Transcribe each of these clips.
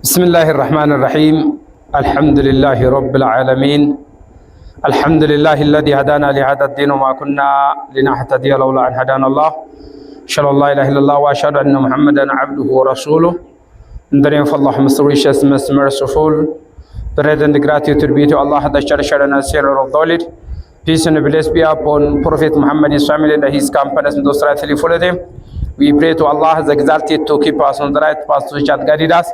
بسم الله الرحمن الرحيم. الحمد لله رب العالمين. الحمد لله الذي هدانا لهذا الدين وما كنا لنهتدي لولا أن هدانا الله. أشهد أن لا إله إلا الله وأشهد أن محمدا عبده ورسوله. In the name of Allah, most gracious, most merciful, praise and gratitude be to Allah, the cherisher and sealer of the world. Peace and blessings be upon Prophet Muhammad, his family, and his companions, and those rightly follow them. We pray to Allah, the exalted, to keep us on the right path to which He guided us.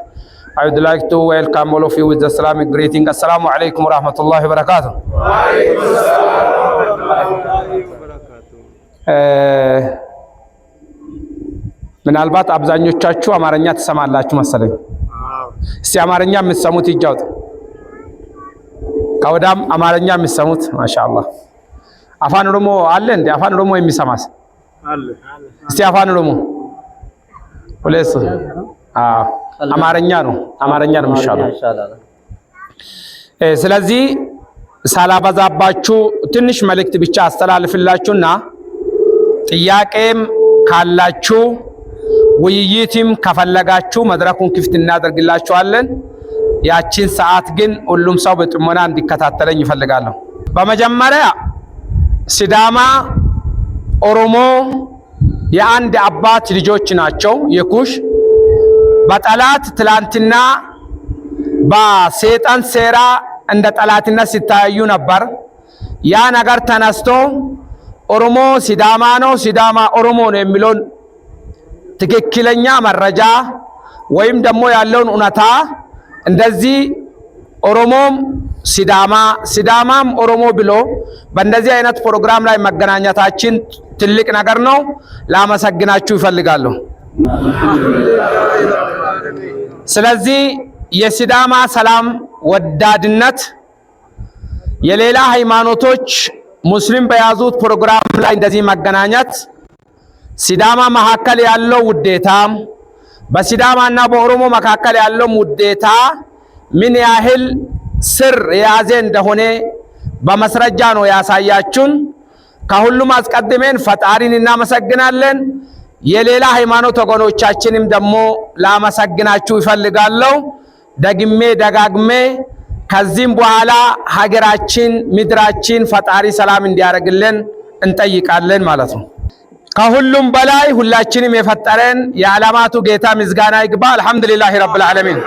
I would like to welcome all of you with the Islamic greeting. Assalamu alaikum wa rahmatullahi wa barakatuh. Wa alaikum assalam wa rahmatullahi wa barakatuh. ምናልባት አብዛኞቻችሁ አማርኛ ትሰማላችሁ መሰለኝ። እስቲ አማርኛ የምትሰሙት ይጃውት ከወዳም አማርኛ የምትሰሙት ማሻአላህ። አፋን ኦሮሞ አለ እንዴ? አፋን ኦሮሞ የሚሰማስ አለ? እስቲ አፋን ኦሮሞ ወለስ አማርኛ ነው የሚሻለው። ስለዚህ ሳላበዛባችሁ ትንሽ መልእክት ብቻ አስተላልፍላችሁና ጥያቄም ካላችሁ ውይይትም ከፈለጋችሁ መድረኩን ክፍት እናደርግላችኋለን። ያቺን ሰዓት ግን ሁሉም ሰው በጥሞና እንዲከታተለኝ ይፈልጋለሁ። በመጀመሪያ ሲዳማ ኦሮሞ የአንድ አባት ልጆች ናቸው። የኩሽ በጠላት ትላንትና በሰይጣን ሴራ እንደ ጠላትነት ሲታዩ ነበር። ያ ነገር ተነስቶ ኦሮሞ ሲዳማ ነው፣ ሲዳማ ኦሮሞ ነው የሚለውን ትክክለኛ መረጃ ወይም ደግሞ ያለውን እውነታ እንደዚህ ኦሮሞም ሲዳማም ኦሮሞ ብሎ በእንደዚህ አይነት ፕሮግራም ላይ መገናኘታችን ትልቅ ነገር ነው። ላመሰግናችሁ ይፈልጋለሁ። ስለዚህ የሲዳማ ሰላም ወዳድነት የሌላ ሃይማኖቶች ሙስሊም በያዙት ፕሮግራም ላይ እንደዚህ መገናኘት ሲዳማ መካከል ያለው ውዴታ በሲዳማና በኦሮሞ መካከል ያለው ውዴታ ምን ያህል ስር የያዘ እንደሆነ በመስረጃ ነው ያሳያችሁን። ከሁሉም አስቀድመን ፈጣሪን እናመሰግናለን። የሌላ ሃይማኖት ወገኖቻችንም ደግሞ ላመሰግናችሁ ይፈልጋለሁ ደግሜ ደጋግሜ። ከዚህም በኋላ ሀገራችን ምድራችን ፈጣሪ ሰላም እንዲያደርግልን እንጠይቃለን ማለት ነው። ከሁሉም በላይ ሁላችንም የፈጠረን የዓለማቱ ጌታ ምስጋና ይግባ። አልহামዱሊላሂ ረብል ዓለሚን።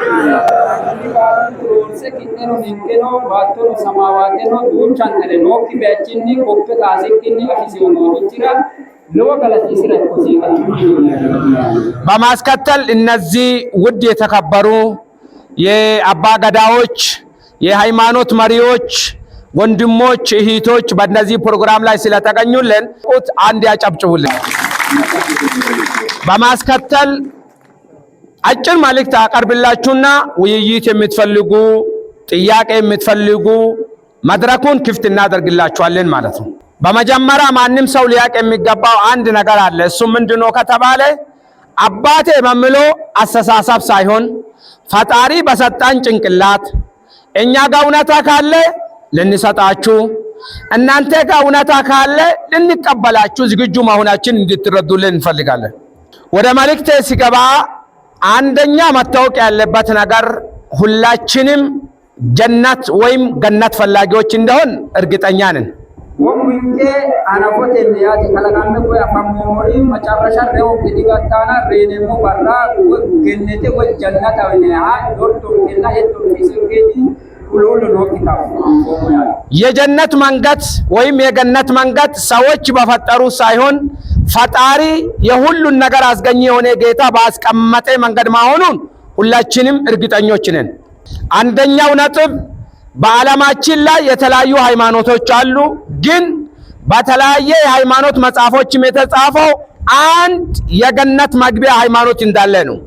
በማስከተል እነዚህ ውድ የተከበሩ የአባ ገዳዎች፣ የሃይማኖት መሪዎች፣ ወንድሞች፣ እህቶች በእነዚህ ፕሮግራም ላይ ስለተገኙልን አንድ ያጨብጭቡልን። በማስከተል አጭር መልእክት አቀርብላችሁና ውይይት የምትፈልጉ ጥያቄ የምትፈልጉ መድረኩን ክፍት እናደርግላችኋለን ማለት ነው። በመጀመሪያ ማንም ሰው ሊያቅ የሚገባው አንድ ነገር አለ። እሱ ምንድነው ከተባለ አባቴ በሚለው አስተሳሰብ ሳይሆን ፈጣሪ በሰጣን ጭንቅላት እኛ ጋር እውነታ ካለ ልንሰጣችሁ፣ እናንተ ጋር እውነታ ካለ ልንቀበላችሁ ዝግጁ መሆናችን እንድትረዱልን እንፈልጋለን። ወደ መልእክቴ ሲገባ አንደኛ መታወቅ ያለበት ነገር ሁላችንም ጀነት ወይም ገነት ፈላጊዎች እንደሆን እርግጠኛ ነን። ወሙንቴ አናፎቴ ሊያት ከለካነ ቆይ አፋሞሪ መጨረሻ ነው ግዲጋታና ሬኔሞ ባራ ገነቴ ወይ ጀነት አውኔያ ዶርቶና የቶርቲስንጌቲ ሁሉ ነው ኪታብ። የጀነት መንገድ ወይም የገነት መንገድ ሰዎች በፈጠሩ ሳይሆን ፈጣሪ የሁሉን ነገር አስገኝ የሆነ ጌታ ባስቀመጠ መንገድ መሆኑን ሁላችንም እርግጠኞች ነን። አንደኛው ነጥብ በዓለማችን ላይ የተለያዩ ሃይማኖቶች አሉ። ግን በተለያየ ሃይማኖት መጽሐፎችም የተጻፈው አንድ የገነት መግቢያ ሃይማኖት እንዳለ ነው።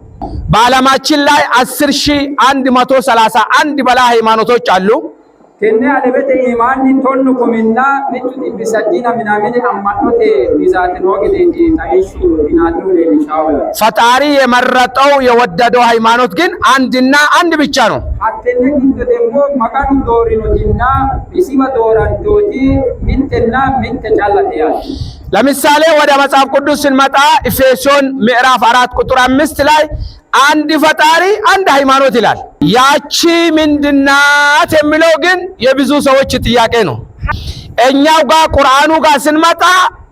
በዓለማችን ላይ 10131 በላይ ሃይማኖቶች አሉ። ከነ አለበተ ኢማን ቶን ኮሚና ምጥጥ ቢሰጂና ምናምን አማኖቴ ቢዛት ነው ግዴቲ ታይሹ ቢናቱ ለሻው ፈጣሪ የመረጠው የወደደው ሃይማኖት ግን አንድና አንድ ብቻ ነው። አተነ ግደ ደግሞ መቃዱ ዶሪኖቲና ቢሲማ ዶራንቶቲ ምንተና ምንተ ጫላተያ ለምሳሌ ወደ መጽሐፍ ቅዱስ ስንመጣ ኤፌሶን ምዕራፍ 4 ቁጥር 5 ላይ አንድ ፈጣሪ አንድ ሃይማኖት ይላል። ያቺ ምንድናት የሚለው ግን የብዙ ሰዎች ጥያቄ ነው። እኛው ጋር ቁርአኑ ጋር ስንመጣ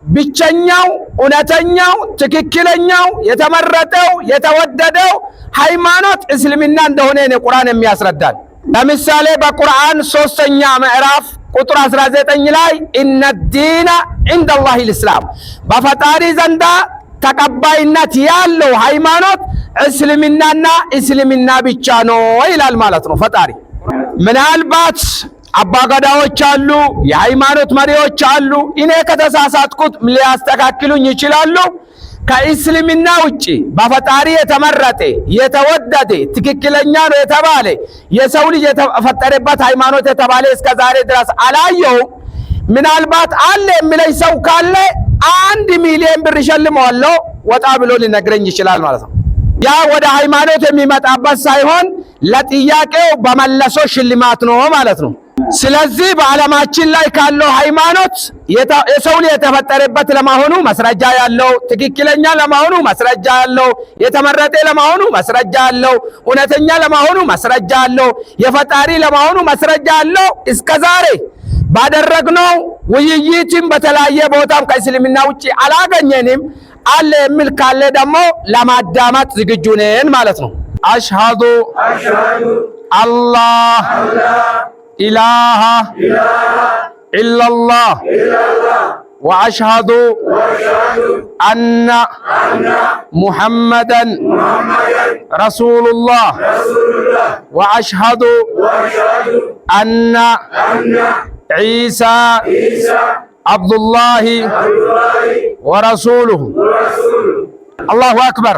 ብቸኛው እውነተኛው ትክክለኛው የተመረጠው የተወደደው ሃይማኖት እስልምና እንደሆነ ነው ቁርአን የሚያስረዳን። ለምሳሌ በቁርአን 3ኛ ምዕራፍ ቁጥር 19 ላይ ኢነ ዲነ ዒንደላሂ ልእስላም በፈጣሪ ዘንዳ ተቀባይነት ያለው ሃይማኖት እስልምናና እስልምና ብቻ ነው ይላል ማለት ነው ፈጣሪ። ምናልባት አባገዳዎች አሉ፣ የሃይማኖት መሪዎች አሉ። እኔ ከተሳሳትኩት ሊያስተካክሉኝ ይችላሉ። ከእስልምና ውጪ በፈጣሪ የተመረጠ የተወደደ ትክክለኛ ነው የተባለ የሰው ልጅ የተፈጠረበት ሃይማኖት የተባለ እስከ ዛሬ ድረስ አላየሁም። ምናልባት አለ የሚለኝ ሰው ካለ 1 ሚሊዮን ብር እሸልመዋለሁ ወጣ ብሎ ሊነግረኝ ይችላል ማለት ነው። ያ ወደ ሃይማኖት የሚመጣበት ሳይሆን ለጥያቄው በመለሶ ሽልማት ነው ማለት ነው። ስለዚህ በዓለማችን ላይ ካለው ሃይማኖት የሰው ልጅ የተፈጠረበት ለመሆኑ መስረጃ ያለው፣ ትክክለኛ ለመሆኑ መስረጃ ያለው፣ የተመረጠ ለመሆኑ መስረጃ ያለው፣ እውነተኛ ለመሆኑ መስረጃ ያለው፣ የፈጣሪ ለመሆኑ መስረጃ ያለው እስከዛሬ ባደረግነው ውይይትም በተለያየ ቦታም ከእስልምና ውጪ አላገኘንም። አለ የሚል ካለ ደግሞ ለማዳመጥ ዝግጁ ነን ማለት ነው። አሽሃዱ አላህ ኢላሃ ኢላላህ ወአሽሃዱ አነ ሙሐመደን ረሱሉላህ ወአሽሃዱ አነ ዒሳ አብዱላሂ ወረሱሉሁ። አላሁ አክበር።